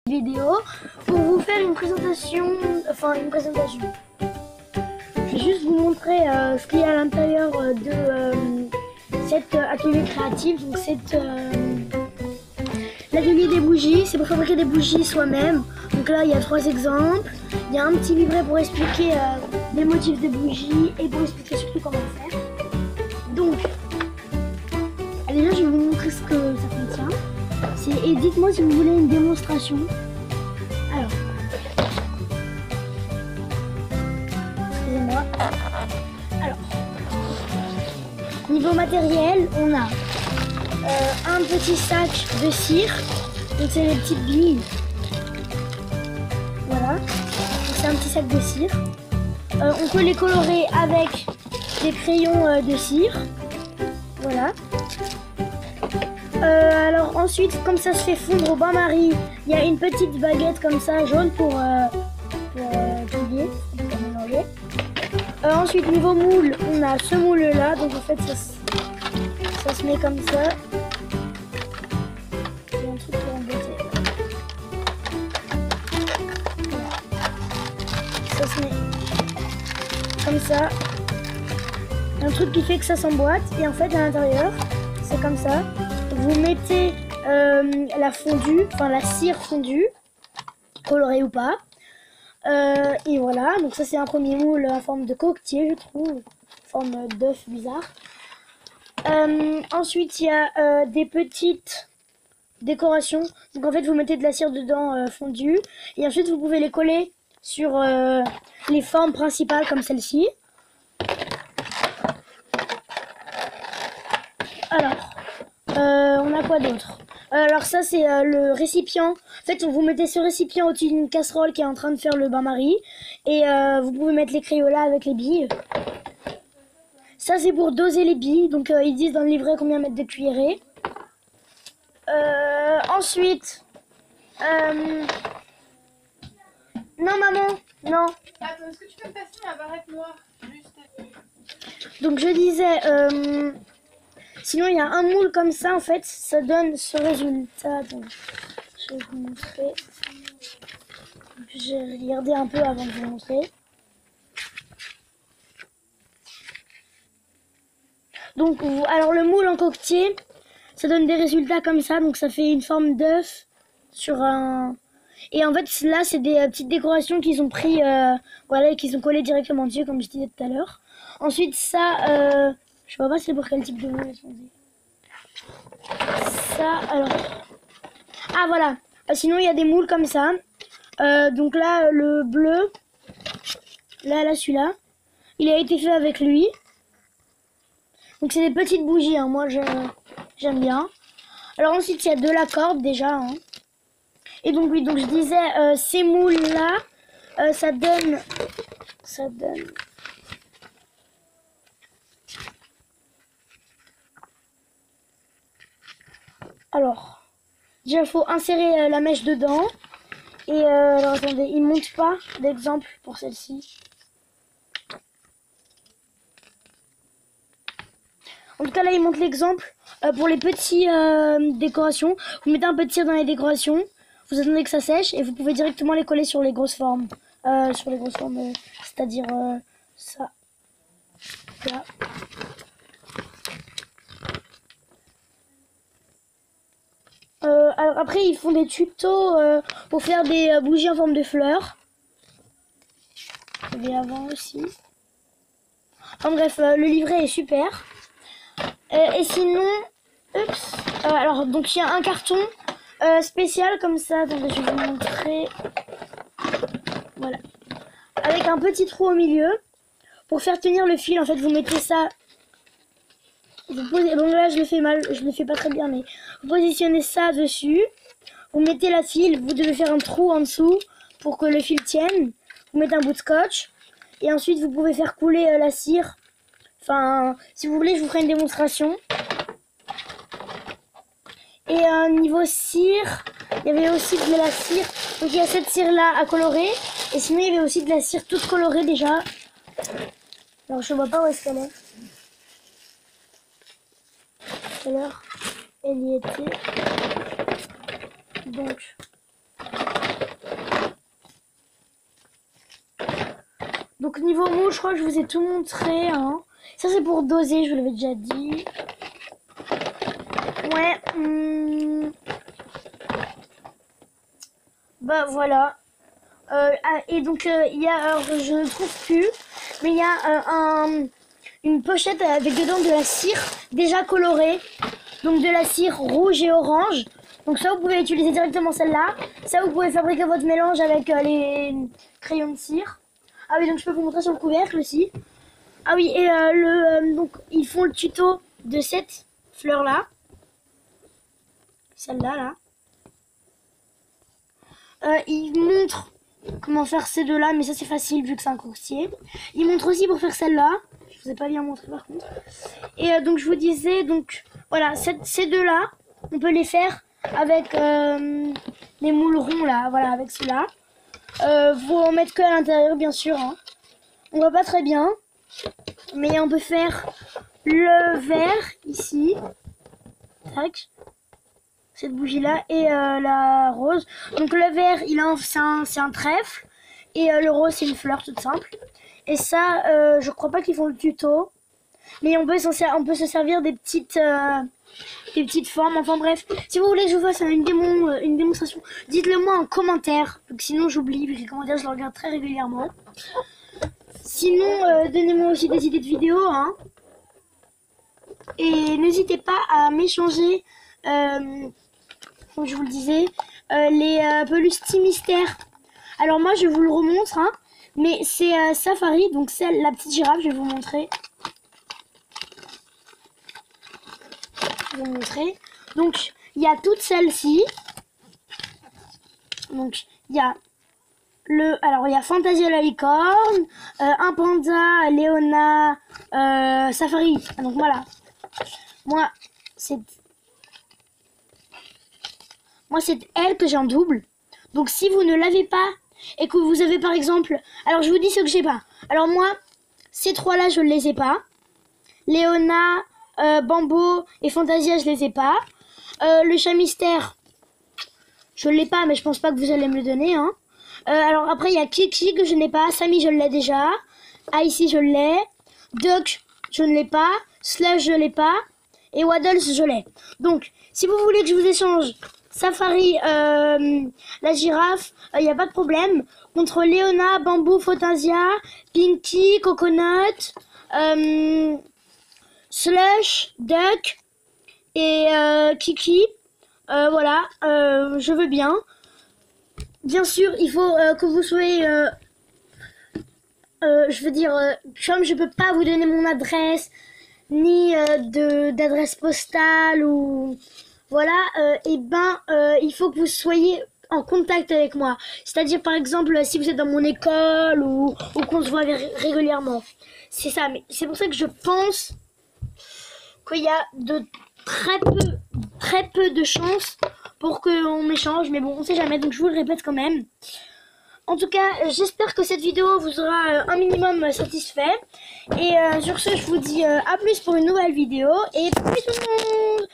Vidéo pour vous faire une présentation, Je vais juste vous montrer ce qu'il y a à l'intérieur de cet atelier créatif. Donc c'est l'atelier des bougies, c'est pour fabriquer des bougies soi-même. Donc là il y a 3 exemples, il y a un petit livret pour expliquer les motifs des bougies et pour expliquer surtout comment le faire. Donc déjà je vais vous montrer ce que ça contient. Et dites-moi si vous voulez une démonstration. Alors, excusez-moi. Alors, niveau matériel, on a un petit sac de cire. Donc c'est les petites billes. Voilà. C'est un petit sac de cire. On peut les colorer avec des crayons de cire. Voilà. Alors ensuite, comme ça se fait fondre au bain-marie, il y a une petite baguette comme ça, jaune pour plier. Ensuite, niveau moule, on a ce moule-là. Donc en fait, ça se met comme ça. Il y a un truc pour emboîter. Voilà. Ça se met comme ça. Un truc qui fait que ça s'emboîte. Et en fait, à l'intérieur, c'est comme ça. Vous mettez la fondue, enfin la cire fondue, colorée ou pas. Et voilà, donc ça c'est un premier moule en forme de coquetier, je trouve, forme d'œuf bizarre. Ensuite il y a des petites décorations. Donc en fait vous mettez de la cire dedans fondue. Et ensuite vous pouvez les coller sur les formes principales comme celle-ci. Alors... on a quoi d'autre? Alors ça c'est le récipient. En fait vous mettez ce récipient au-dessus d'une casserole qui est en train de faire le bain-marie. Et vous pouvez mettre les crayons avec les billes. Ça c'est pour doser les billes. Donc ils disent dans le livret combien mettre de cuillerées. Ensuite... Non maman, non. Attends, est-ce que tu peux me passer ma barrette noire? Juste... Donc je disais... Sinon, il y a un moule comme ça, en fait, ça donne ce résultat. Donc, je vais vous montrer. J'ai regardé un peu avant de vous montrer. Donc, alors le moule en coquetier, ça donne des résultats comme ça. Donc, ça fait une forme d'œuf sur un... Et en fait, là, c'est des petites décorations qu'ils ont pris, voilà, et qu'ils ont collé directement dessus, comme je disais tout à l'heure. Ensuite, ça... je vois pas c'est pour quel type de moule. Ça, alors... Ah, voilà. Sinon, il y a des moules comme ça. Donc là, le bleu. Là, celui-là. Il a été fait avec lui. Donc, c'est des petites bougies. Hein. Moi, j'aime bien. Alors, ensuite, il y a de la corde, déjà. Hein. Et donc, oui, donc je disais, ces moules-là, ça donne... Alors, déjà il faut insérer la mèche dedans. Et alors attendez, il ne monte pas d'exemple pour celle-ci. En tout cas là il montre l'exemple pour les petits décorations. Vous mettez un peu de cire dans les décorations. Vous attendez que ça sèche et vous pouvez directement les coller sur les grosses formes. C'est-à-dire ça. Là. Alors après ils font des tutos pour faire des bougies en forme de fleurs. Il y avait avant aussi. Enfin bref, le livret est super. Et sinon, alors donc il y a un carton spécial comme ça. Attendez, je vais vous montrer. Voilà. Avec un petit trou au milieu pour faire tenir le fil. En fait, vous mettez ça. Vous posez, bon là je le fais mal, je le fais pas très bien, mais vous positionnez ça dessus, vous mettez la file, vous devez faire un trou en dessous pour que le fil tienne, vous mettez un bout de scotch et ensuite vous pouvez faire couler la cire. Enfin, si vous voulez je vous ferai une démonstration. Et niveau cire, il y avait aussi de la cire, donc il y a cette cire là à colorer et sinon il y avait aussi de la cire toute colorée déjà. Alors je vois pas où est-ce qu'elle est. Alors, elle y était. Donc, Donc niveau moule, je crois que je vous ai tout montré. Hein. Ça c'est pour doser, je vous l'avais déjà dit. Ouais. Bah voilà. Et donc il y a, alors, je ne trouve plus, mais il y a une pochette avec dedans de la cire déjà colorée. Donc de la cire rouge et orange. Donc ça vous pouvez utiliser directement celle-là. Ça vous pouvez fabriquer votre mélange avec les crayons de cire. Ah oui, donc je peux vous montrer sur le couvercle aussi. Ah oui, et donc ils font le tuto de cette fleur-là. Celle-là, là. Ils montrent comment faire ces deux-là, mais ça c'est facile vu que c'est un coursier. Ils montrent aussi pour faire celle-là. Je vous ai pas bien montré par contre. Et donc je vous disais, donc voilà, ces deux-là, on peut les faire avec les moules ronds là, voilà, avec ceux-là. Vous en mettre que à l'intérieur bien sûr. Hein. On voit pas très bien, mais on peut faire le vert ici. Tac. Cette bougie là et la rose. Donc le vert c'est un trèfle et le rose c'est une fleur toute simple. Et ça je crois pas qu'ils font le tuto, mais on peut se servir des petites formes. Enfin bref, si vous voulez que je vous fasse une démonstration, dites-le moi en commentaire, donc sinon j'oublie, vu que les commentaires je les regarde très régulièrement. Sinon donnez-moi aussi des idées de vidéos hein. Et n'hésitez pas à m'échanger comme je vous le disais, les peluches Mystère. Alors moi je vous le remontre, hein, mais c'est Safari, donc celle, la petite girafe, je vais vous montrer. Je vais vous montrer. Donc il y a toutes celles-ci. Donc il y a alors il y a Fantasia la licorne, un panda, Léona, Safari. Donc voilà. Moi c'est elle que j'ai en double. Donc si vous ne l'avez pas et que vous avez par exemple... Alors je vous dis ce que j'ai pas. Alors moi, ces trois-là, je ne les ai pas. Léona, Bambo et Fantasia, je les ai pas. Le chat mystère, je ne l'ai pas, mais je pense pas que vous allez me le donner. Hein. Alors après, il y a Kiki que je n'ai pas. Sammy, je l'ai déjà. Icy, je l'ai. Duck, je ne l'ai pas. Slush, je l'ai pas. Et Waddles, je l'ai. Donc, si vous voulez que je vous échange Safari, la girafe, il n'y a pas de problème. Contre Léona, Bambou, Fantasia, Pinky, Coconut, Slush, Duck et Kiki. Voilà, je veux bien. Bien sûr, il faut que vous soyez... je veux dire, comme je peux pas vous donner mon adresse, ni d'adresse postale ou... Voilà, il faut que vous soyez en contact avec moi. C'est-à-dire, par exemple, si vous êtes dans mon école ou qu'on se voit régulièrement. C'est ça, mais c'est pour ça que je pense qu'il y a de très peu de chances pour qu'on m'échange. Mais bon, on sait jamais, donc je vous le répète quand même. En tout cas, j'espère que cette vidéo vous aura un minimum satisfait. Et sur ce, je vous dis à plus pour une nouvelle vidéo. Et plus tout le monde!